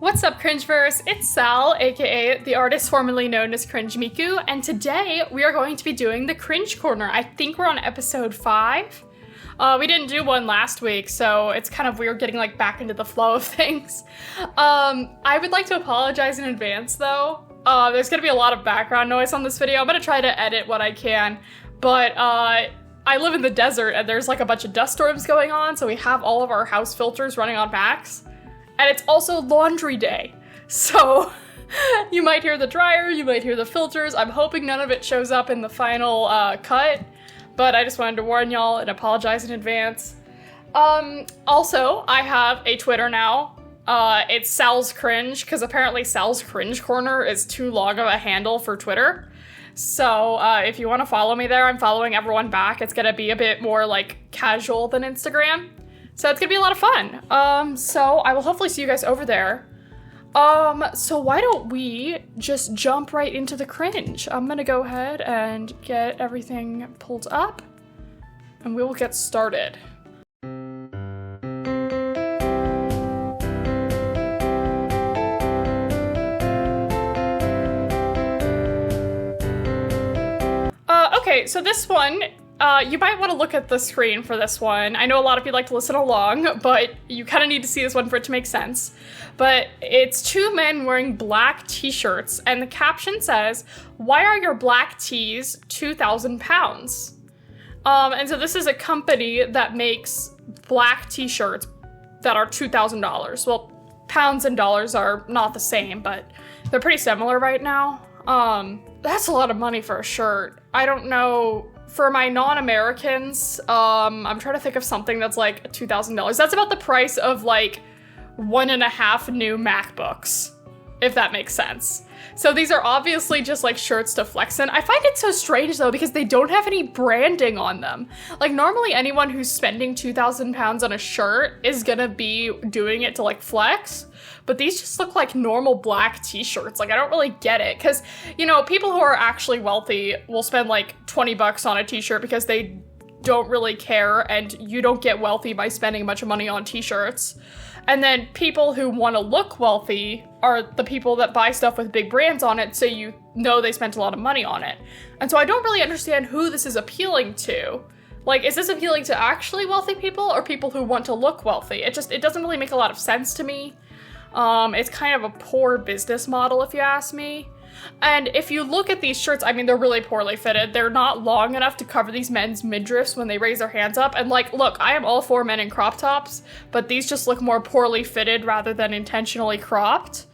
What's up, Cringeverse? It's Sal, aka the artist formerly known as Cringe Miku, and today we are going to be doing the Cringe Corner. I think we're on episode 5. We didn't do one last week, so it's kind of weird getting back into the flow of things. I would like to apologize in advance though. There's gonna be a lot of background noise on this video. I'm gonna try to edit what I can, but I live in the desert and there's a bunch of dust storms going on, so we have all of our house filters running on max. And it's also laundry day, so you might hear the dryer, you might hear the filters. I'm hoping none of it shows up in the final cut, but I just wanted to warn y'all and apologize in advance. Also, I have a Twitter now. It's Sal's Cringe, because apparently Sal's Cringe Corner is too long of a handle for Twitter. So if you want to follow me there, I'm following everyone back. It's gonna be a bit more casual than Instagram. So it's gonna be a lot of fun. So I will hopefully see you guys over there. So why don't we just jump right into the cringe? I'm gonna go ahead and get everything pulled up, and we will get started. Okay, so this one, you might want to look at the screen for this one. I know a lot of you like to listen along, but you kind of need to see this one for it to make sense. But it's two men wearing black t-shirts, and the caption says, "Why are your black tees 2,000 pounds?" And so this is a company that makes black t-shirts that are $2,000. Well, pounds and dollars are not the same, but they're pretty similar right now. That's a lot of money for a shirt. I don't know. For my non-Americans, I'm trying to think of something that's $2,000. That's about the price of 1.5 new MacBooks, if that makes sense. So these are obviously just shirts to flex in. I find it so strange though, because they don't have any branding on them. Normally anyone who's spending 2,000 pounds on a shirt is gonna be doing it to flex. But these just look like normal black t-shirts. I don't really get it. Because, people who are actually wealthy will spend $20 on a t-shirt because they don't really care, and you don't get wealthy by spending a bunch of money on t-shirts. And then people who want to look wealthy are the people that buy stuff with big brands on it, so you know they spent a lot of money on it. And so I don't really understand who this is appealing to. Is this appealing to actually wealthy people or people who want to look wealthy? It doesn't really make a lot of sense to me. It's kind of a poor business model, if you ask me. And if you look at these shirts, they're really poorly fitted. They're not long enough to cover these men's midriffs when they raise their hands up. And look, I am all for men in crop tops, but these just look more poorly fitted rather than intentionally cropped.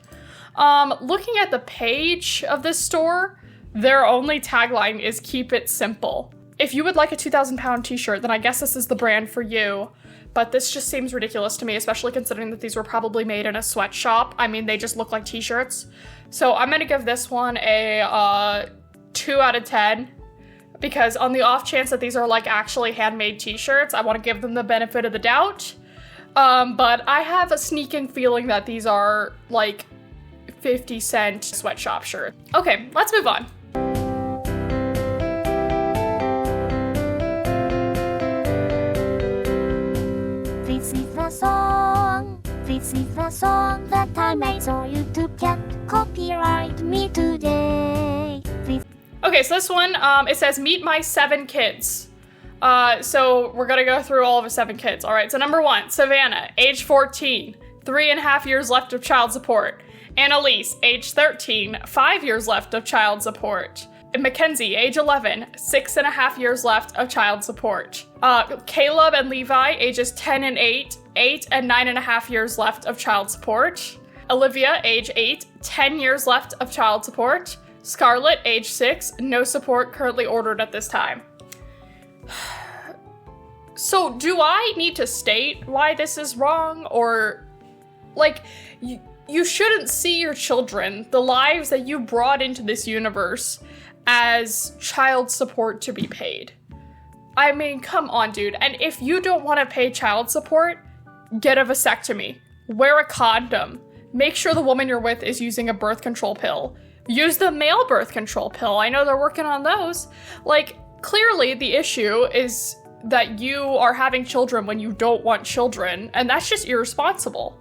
Looking at the page of this store, their only tagline is "Keep it simple." If you would like a 2,000 pound t-shirt, then I guess this is the brand for you. But this just seems ridiculous to me, especially considering that these were probably made in a sweatshop. They just look like t-shirts. So I'm gonna give this one a 2 out of 10. Because on the off chance that these are actually handmade t-shirts, I want to give them the benefit of the doubt. But I have a sneaking feeling that these are 50-cent sweatshop shirts. Okay, let's move on. This is the song that I made, so YouTube can't copyright me today. Okay, so this one, it says, "Meet my 7 kids." So we're gonna go through all of the 7 kids. All right, so number 1, Savannah, age 14, 3.5 years left of child support. Annalise, age 13, 5 years left of child support. Mackenzie, age 11, 6.5 years left of child support. Caleb and Levi, ages 10 and 8 and 9.5 years left of child support. Olivia, age 8, 10 years left of child support. Scarlett, age 6, no support currently ordered at this time. So do I need to state why this is wrong? Or, you shouldn't see your children, the lives that you brought into this universe, as child support to be paid. Come on, dude. And if you don't want to pay child support, get a vasectomy. Wear a condom. Make sure the woman you're with is using a birth control pill. Use the male birth control pill. I know they're working on those. Clearly the issue is that you are having children when you don't want children, and that's just irresponsible.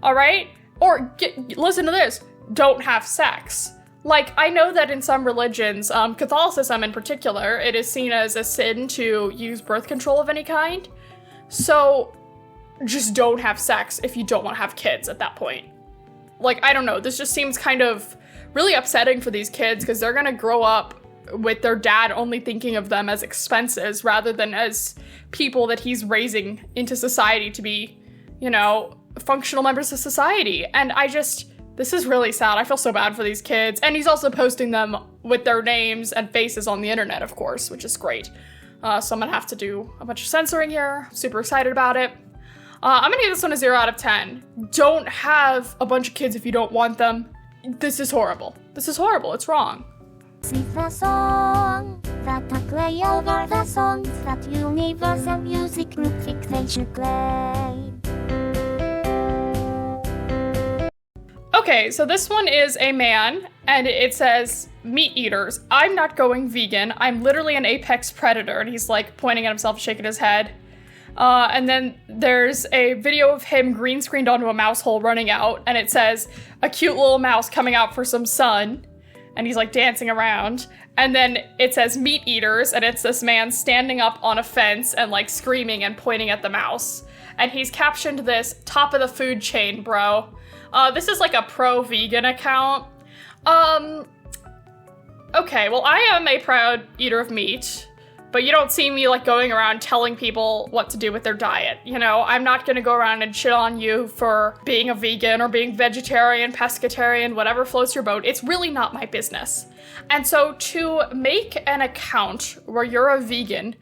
All right? Or listen to this, don't have sex. Like, I know that in some religions, Catholicism in particular, it is seen as a sin to use birth control of any kind. So just don't have sex if you don't want to have kids at that point. Like, I don't know, this just seems kind of really upsetting for these kids because they're gonna grow up with their dad only thinking of them as expenses rather than as people that he's raising into society to be, you know, functional members of society. And this is really sad. I feel so bad for these kids. And he's also posting them with their names and faces on the internet, of course, which is great. So I'm gonna have to do a bunch of censoring here. Super excited about it. I'm gonna give this one a 0 out of 10. Don't have a bunch of kids if you don't want them. This is horrible. This is horrible. It's wrong. This is the song that I play over the songs that Universal Music Group think they should play. Okay, so this one is a man, and it says, meat eaters. I'm not going vegan. I'm literally an apex predator. And he's like pointing at himself, shaking his head. And then there's a video of him green screened onto a mouse hole running out, and it says, a cute little mouse coming out for some sun. And he's like dancing around. And then it says meat eaters, and it's this man standing up on a fence and like screaming and pointing at the mouse. And he's captioned this, top of the food chain, bro. This is like a pro-vegan account. Okay, well, I am a proud eater of meat, but you don't see me like going around telling people what to do with their diet. You know, I'm not gonna go around and shit on you for being a vegan or being vegetarian, pescatarian, whatever floats your boat. It's really not my business. And so to make an account where you're a vegan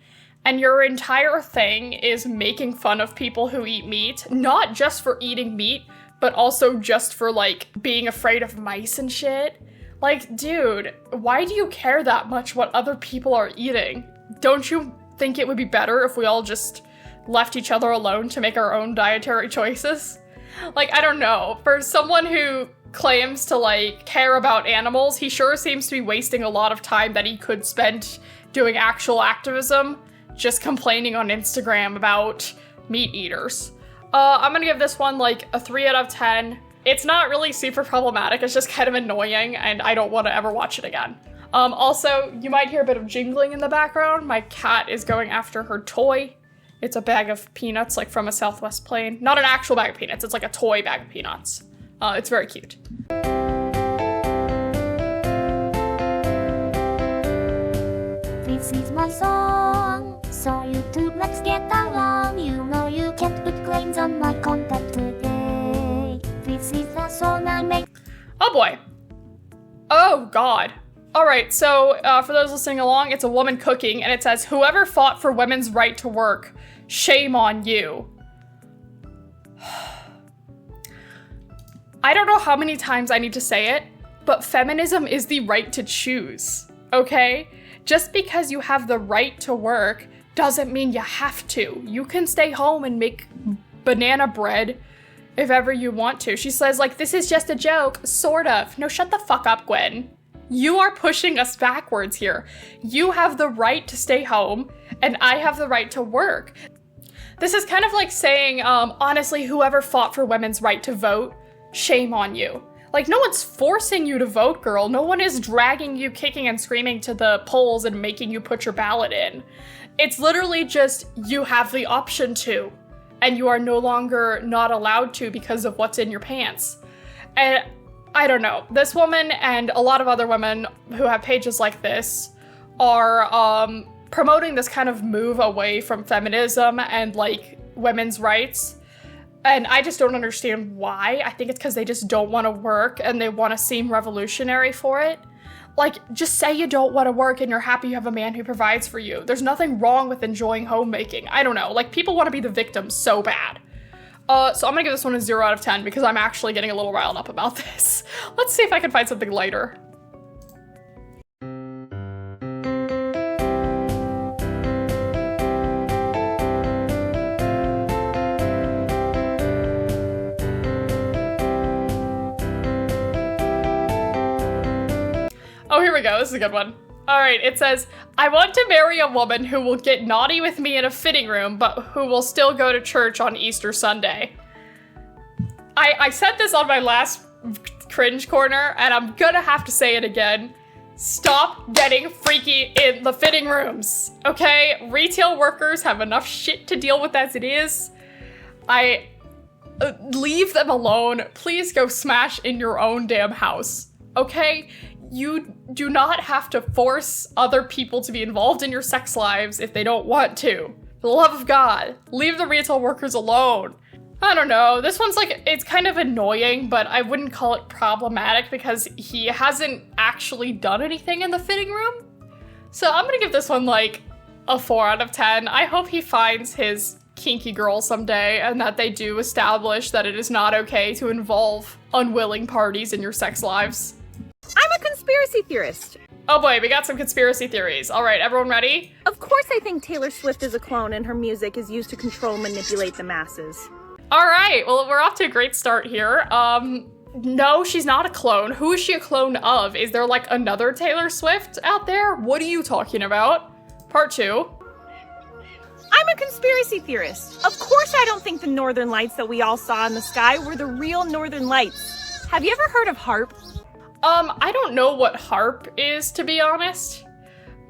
and your entire thing is making fun of people who eat meat, not just for eating meat, but also just for, like, being afraid of mice and shit. Like, dude, why do you care that much what other people are eating? Don't you think it would be better if we all just left each other alone to make our own dietary choices? Like, I don't know. For someone who claims to, like, care about animals, he sure seems to be wasting a lot of time that he could spend doing actual activism, just complaining on Instagram about meat eaters. I'm gonna give this one like a 3 out of 10. It's not really super problematic, it's just kind of annoying, and I don't want to ever watch it again. Also, you might hear a bit of jingling in the background. My cat is going after her toy. It's a bag of peanuts, like from a Southwest plane. Not an actual bag of peanuts, it's like a toy bag of peanuts. It's very cute. This is my song, so YouTube, let's get along. You know you can't put claims on my content today. This is the song I make. Oh boy. Oh god. Alright, so for those listening along, it's a woman cooking, and it says, whoever fought for women's right to work, shame on you. I don't know how many times I need to say it, but feminism is the right to choose, okay? Just because you have the right to work doesn't mean you have to. You can stay home and make banana bread if ever you want to. She says, like, this is just a joke, sort of. No, shut the fuck up, Gwen. You are pushing us backwards here. You have the right to stay home, and I have the right to work. This is kind of like saying, honestly, whoever fought for women's right to vote, shame on you. Like, no one's forcing you to vote, girl. No one is dragging you kicking and screaming to the polls and making you put your ballot in. It's literally just, you have the option to, and you are no longer not allowed to because of what's in your pants. And I don't know. This woman and a lot of other women who have pages like this are promoting this kind of move away from feminism and, like, women's rights. And I just don't understand why. I think it's because they just don't want to work and they want to seem revolutionary for it. Like, just say you don't want to work and you're happy you have a man who provides for you. There's nothing wrong with enjoying homemaking. I don't know. Like, people want to be the victim so bad. So I'm gonna give this one a 0 out of 10 because I'm actually getting a little riled up about this. Let's see if I can find something lighter. Oh, here we go. This is a good one. All right, it says, I want to marry a woman who will get naughty with me in a fitting room, but who will still go to church on Easter Sunday. I said this on my last Cringe Corner, and I'm gonna have to say it again. Stop getting freaky in the fitting rooms, okay? Retail workers have enough shit to deal with as it is. Leave them alone. Please go smash in your own damn house, okay? You do not have to force other people to be involved in your sex lives if they don't want to. For the love of God, leave the retail workers alone. I don't know, this one's like, it's kind of annoying, but I wouldn't call it problematic because he hasn't actually done anything in the fitting room. So I'm gonna give this one like a 4 out of 10. I hope he finds his kinky girl someday and that they do establish that it is not okay to involve unwilling parties in your sex lives. I'm a conspiracy theorist. Oh boy, we got some conspiracy theories. All right, everyone ready? Of course I think Taylor Swift is a clone and her music is used to control and manipulate the masses. All right, well, we're off to a great start here. No, she's not a clone. Who is she a clone of? Is there like another Taylor Swift out there? What are you talking about? Part 2. I'm a conspiracy theorist. Of course I don't think the northern lights that we all saw in the sky were the real northern lights. Have you ever heard of HARP? I don't know what HARP is, to be honest,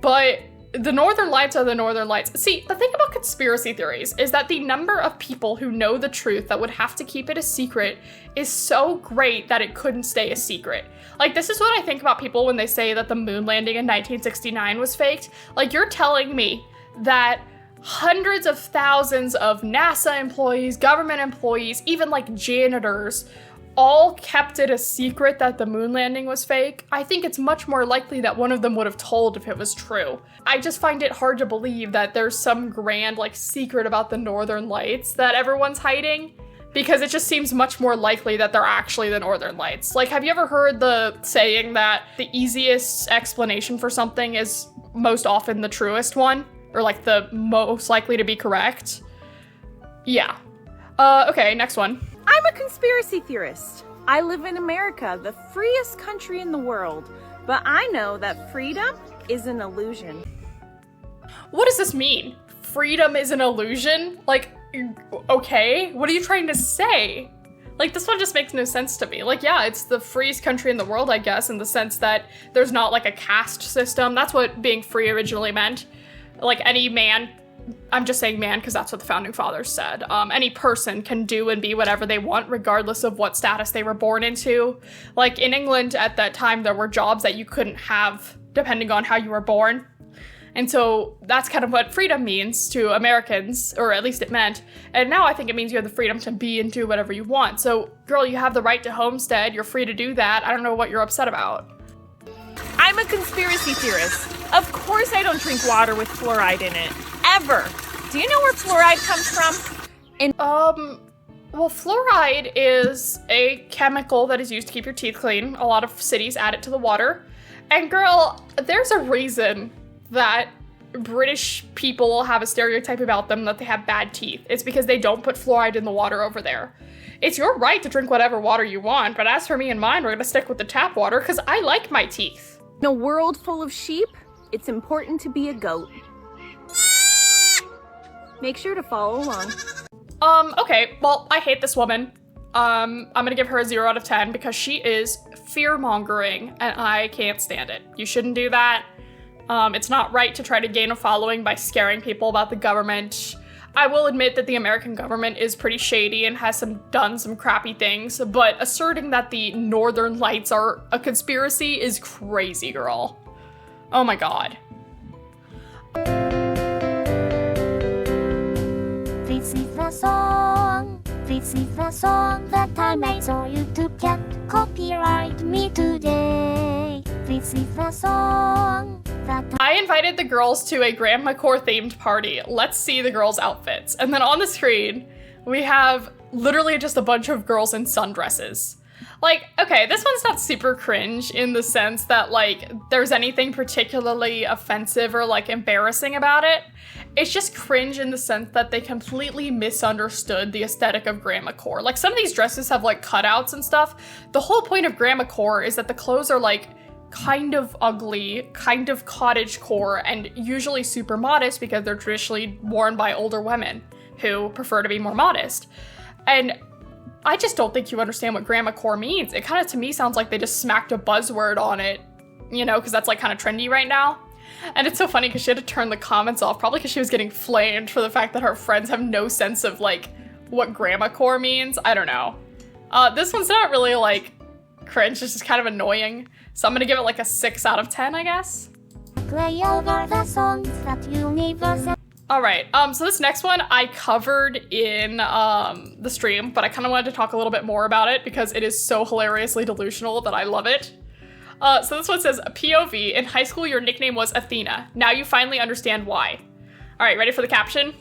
but the northern lights are the northern lights. See, the thing about conspiracy theories is that the number of people who know the truth that would have to keep it a secret is so great that it couldn't stay a secret. Like, this is what I think about people when they say that the moon landing in 1969 was faked. Like, you're telling me that hundreds of thousands of NASA employees, government employees, even like janitors, all kept it a secret that the moon landing was fake. I think it's much more likely that one of them would have told if it was true. I just find it hard to believe that there's some grand like secret about the northern lights that everyone's hiding, because it just seems much more likely that they're actually the northern lights. Like, have you ever heard the saying that the easiest explanation for something is most often the truest one? Or like the most likely to be correct? Yeah. Okay, next one. I'm a conspiracy theorist. I live in America, the freest country in the world, but I know that freedom is an illusion. What does this mean? Freedom is an illusion? Like, okay, what are you trying to say? Like, this one just makes no sense to me. Like, yeah, it's the freest country in the world, I guess, in the sense that there's not like a caste system. That's what being free originally meant. Like, any man, I'm just saying man because that's what the founding fathers said. Any person can do and be whatever they want regardless of what status they were born into. Like, in England at that time, there were jobs that you couldn't have depending on how you were born. And so that's kind of what freedom means to Americans, or at least it meant. And now I think it means you have the freedom to be and do whatever you want. So, girl, you have the right to homestead. You're free to do that. I don't know what you're upset about. I'm a conspiracy theorist. Of course I don't drink water with fluoride in it. Ever. Do you know where fluoride comes from? Well, fluoride is a chemical that is used to keep your teeth clean. A lot of cities add it to the water. And girl, there's a reason that British people have a stereotype about them that they have bad teeth. It's because they don't put fluoride in the water over there. It's your right to drink whatever water you want, but as for me and mine, we're gonna stick with the tap water because I like my teeth. In a world full of sheep, it's important to be a goat. Make sure to follow along. Okay, well, I hate this woman. I'm gonna give her a 0 out of 10 because she is fear-mongering and I can't stand it. You shouldn't do that. It's not right to try to gain a following by scaring people about the government. I will admit that the American government is pretty shady and has done some crappy things, but asserting that the Northern Lights are a conspiracy is crazy, girl. Oh my god. This is the song. This is the song that I made so YouTube can't copyright me today. This is the song that I invited the girls to a Grandma Core themed party. Let's see the girls' outfits. And then on the screen, we have literally just a bunch of girls in sundresses. Like, okay, this one's not super cringe in the sense that, like, there's anything particularly offensive or, like, embarrassing about it. It's just cringe in the sense that they completely misunderstood the aesthetic of Grandma Core. Like, some of these dresses have, like, cutouts and stuff. The whole point of Grandma Core is that the clothes are, like, kind of ugly, kind of cottagecore, and usually super modest because they're traditionally worn by older women who prefer to be more modest. And I just don't think you understand what grandma core means. It kind of, to me, sounds like they just smacked a buzzword on it, you know, because that's like kind of trendy right now. And it's so funny because she had to turn the comments off, probably because she was getting flamed for the fact that her friends have no sense of like what grandma core means. I don't know. This one's not really like cringe, it's just kind of annoying. So I'm gonna give it like a 6 out of 10, I guess. Play over the songs that you never said. All right, so this next one I covered in the stream, but I kind of wanted to talk a little bit more about it because it is so hilariously delusional that I love it. So this one says, POV, in high school your nickname was Athena. Now you finally understand why. All right, ready for the caption?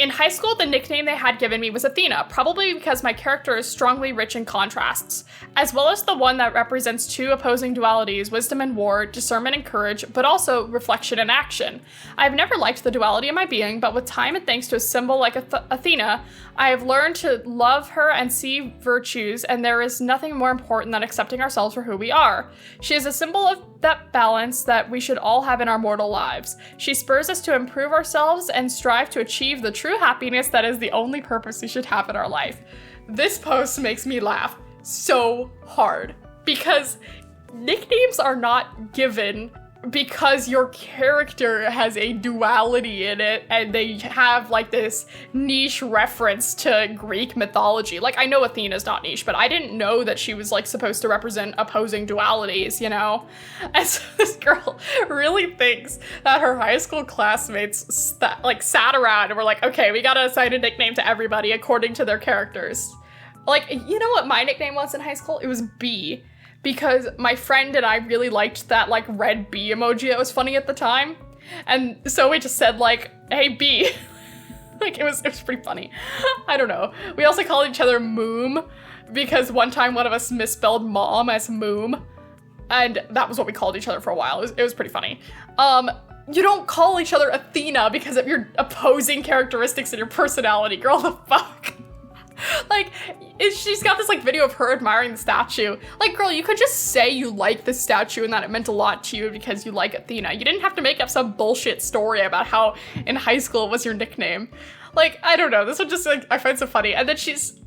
In high school, the nickname they had given me was Athena, probably because my character is strongly rich in contrasts, as well as the one that represents two opposing dualities, wisdom and war, discernment and courage, but also reflection and action. I've never liked the duality of my being, but with time and thanks to a symbol like Athena, I have learned to love her and see virtues, and there is nothing more important than accepting ourselves for who we are. She is a symbol of that balance that we should all have in our mortal lives. She spurs us to improve ourselves and strive to achieve the true happiness that is the only purpose we should have in our life. This post makes me laugh so hard because nicknames are not given because your character has a duality in it and they have like this niche reference to Greek mythology. Like, I know Athena's not niche, but I didn't know that she was like supposed to represent opposing dualities, you know? And so this girl really thinks that her high school classmates like sat around and were like, okay, we gotta assign a nickname to everybody according to their characters. Like, you know what my nickname was in high school? It was B. Because my friend and I really liked that like red bee emoji that was funny at the time. And so we just said like, hey bee. Like it was pretty funny. I don't know. We also called each other Moom because one time one of us misspelled mom as Moom. And that was what we called each other for a while. It was pretty funny. You don't call each other Athena because of your opposing characteristics in your personality, girl, the fuck? Like, she's got this like video of her admiring the statue. Like, girl, you could just say you like this statue and that it meant a lot to you because you like Athena. You didn't have to make up some bullshit story about how in high school it was your nickname. Like, I don't know, this one just like I find so funny. And then she's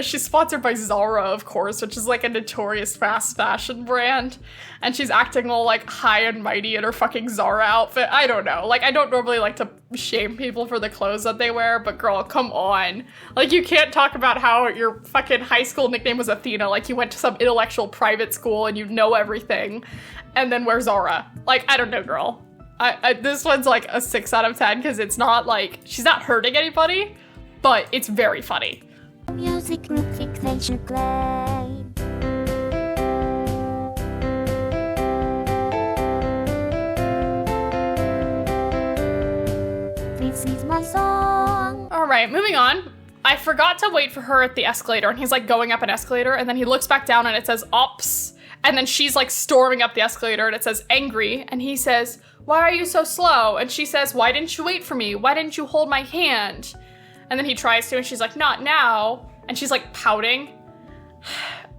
sponsored by Zara, of course, which is like a notorious fast fashion brand. And she's acting all like high and mighty in her fucking Zara outfit. I don't know. Like, I don't normally like to shame people for the clothes that they wear, but girl, come on. Like, you can't talk about how your fucking high school nickname was Athena, like you went to some intellectual private school and you know everything, and then wear Zara. Like, I don't know, girl. This one's like a 6 out of 10 because it's not like, she's not hurting anybody, but it's very funny. Music group fixation claim. This is my song. All right, moving on. I forgot to wait for her at the escalator, and he's like going up an escalator, and then he looks back down and it says ops, and then she's like storming up the escalator and it says angry, and he says, why are you so slow? And she says, why didn't you wait for me? Why didn't you hold my hand? And then he tries to, and she's like, not now. And she's like pouting.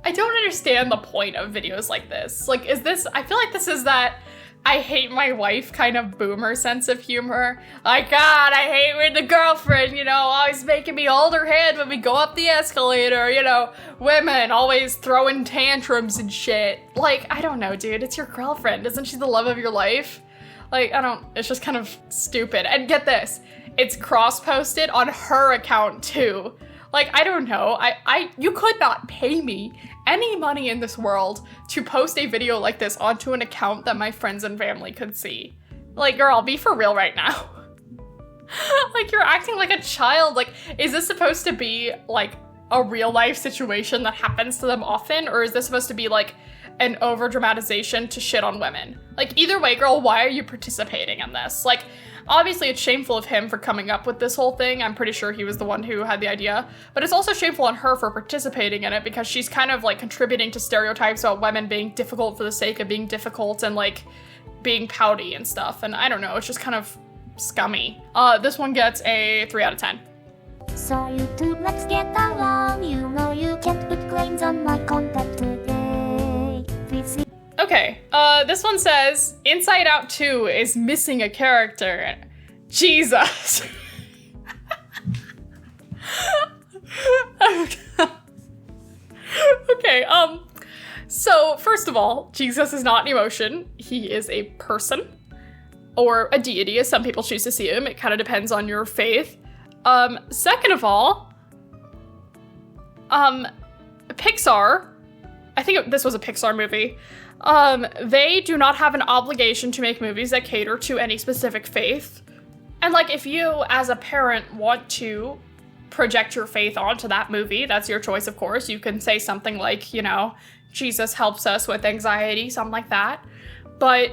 I don't understand the point of videos like this. Like, I feel like this is that I hate my wife kind of boomer sense of humor. Like, God, I hate when the girlfriend, you know, always making me hold her hand when we go up the escalator, you know, women always throwing tantrums and shit. Like, I don't know, dude, it's your girlfriend. Isn't she the love of your life? Like, it's just kind of stupid. And get this, it's cross-posted on her account too. Like, I don't know, you could not pay me any money in this world to post a video like this onto an account that my friends and family could see. Like, girl, be for real right now. Like, you're acting like a child. Like, is this supposed to be like a real life situation that happens to them often? Or is this supposed to be like an over dramatization to shit on women? Like, either way, girl, why are you participating in this? Like, obviously it's shameful of him for coming up with this whole thing. I'm pretty sure he was the one who had the idea, but it's also shameful on her for participating in it because she's kind of like contributing to stereotypes about women being difficult for the sake of being difficult and like being pouty and stuff. And I don't know, it's just kind of scummy. This one gets a 3 out of 10. So YouTube, let's get along. You know you can't put claims on my content today. Please see. Okay, this one says, Inside Out 2 is missing a character. Jesus. Okay, so first of all, Jesus is not an emotion. He is a person. Or a deity, as some people choose to see him. It kind of depends on your faith. Second of all, Pixar, I think this was a Pixar movie, they do not have an obligation to make movies that cater to any specific faith. And like, if you, as a parent, want to project your faith onto that movie, that's your choice, of course. You can say something like, you know, Jesus helps us with anxiety, something like that. But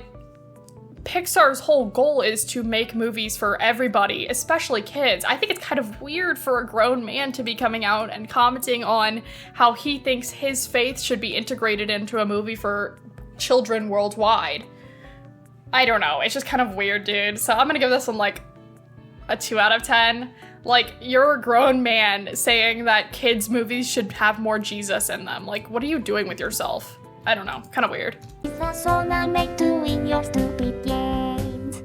Pixar's whole goal is to make movies for everybody, especially kids. I think it's kind of weird for a grown man to be coming out and commenting on how he thinks his faith should be integrated into a movie for children worldwide. I don't know, it's just kind of weird, dude. So I'm gonna give this one like a 2 out of 10. Like, you're a grown man saying that kids' movies should have more Jesus in them. Like, what are you doing with yourself? I don't know, kind of weird. That's all I make doing your stupid games.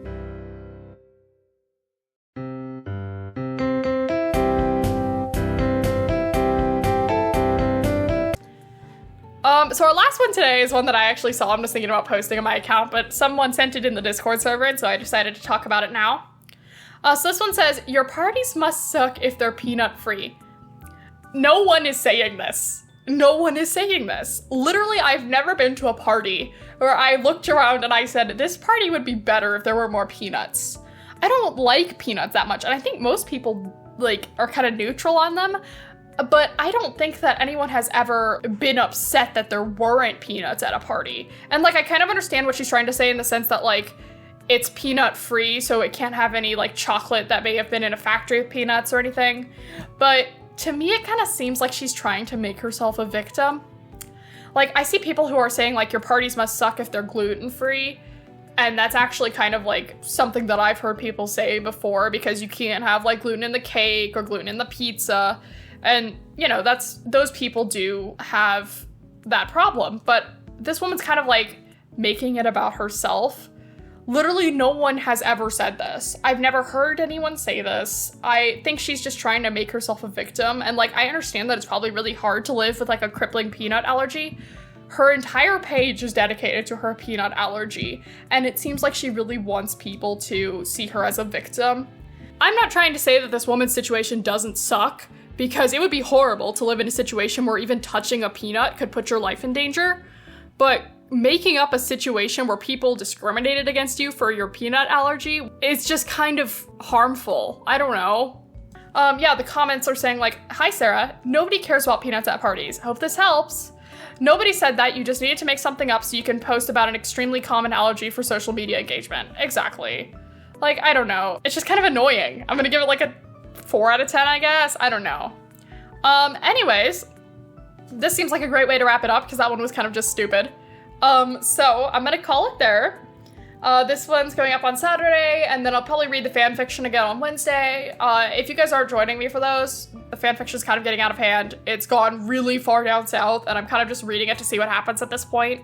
So our last one today is one that I actually saw. I'm just thinking about posting on my account, but someone sent it in the Discord server, and so I decided to talk about it now. So this one says, your parties must suck if they're peanut free. No one is saying this. No one is saying this. Literally, I've never been to a party where I looked around and I said, this party would be better if there were more peanuts. I don't like peanuts that much, and I think most people, like, are kind of neutral on them, but I don't think that anyone has ever been upset that there weren't peanuts at a party. And, like, I kind of understand what she's trying to say in the sense that, like, it's peanut free, so it can't have any, like, chocolate that may have been in a factory with peanuts or anything, but to me, it kind of seems like she's trying to make herself a victim. Like, I see people who are saying, like, your parties must suck if they're gluten-free, and that's actually kind of, like, something that I've heard people say before, because you can't have, like, gluten in the cake or gluten in the pizza, and, you know, those people do have that problem, but this woman's kind of, like, making it about herself. Literally, no one has ever said this. I've never heard anyone say this. I think she's just trying to make herself a victim. And, like, I understand that it's probably really hard to live with, like, a crippling peanut allergy. Her entire page is dedicated to her peanut allergy. And it seems like she really wants people to see her as a victim. I'm not trying to say that this woman's situation doesn't suck, because it would be horrible to live in a situation where even touching a peanut could put your life in danger. But making up a situation where people discriminated against you for your peanut allergy is just kind of harmful. I don't know. Yeah, the comments are saying, like, hi Sarah, nobody cares about peanuts at parties. Hope this helps. Nobody said that, you just needed to make something up so you can post about an extremely common allergy for social media engagement. Exactly. Like, I don't know. It's just kind of annoying. I'm gonna give it like a 4 out of 10, I guess. I don't know. Anyways, this seems like a great way to wrap it up because that one was kind of just stupid. So I'm gonna call it there. This one's going up on Saturday, and then I'll probably read the fan fiction again on Wednesday. If you guys aren't joining me for those, the fan fiction's kind of getting out of hand. It's gone really far down south, and I'm kind of just reading it to see what happens at this point.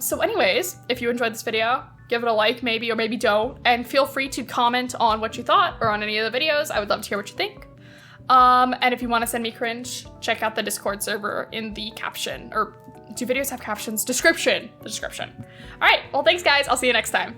So anyways, if you enjoyed this video, give it a like maybe, or maybe don't, and feel free to comment on what you thought or on any of the videos. I would love to hear what you think. And if you want to send me cringe, check out the Discord server in the caption, or do videos have captions? Description. The description. All right, well, thanks guys. I'll see you next time.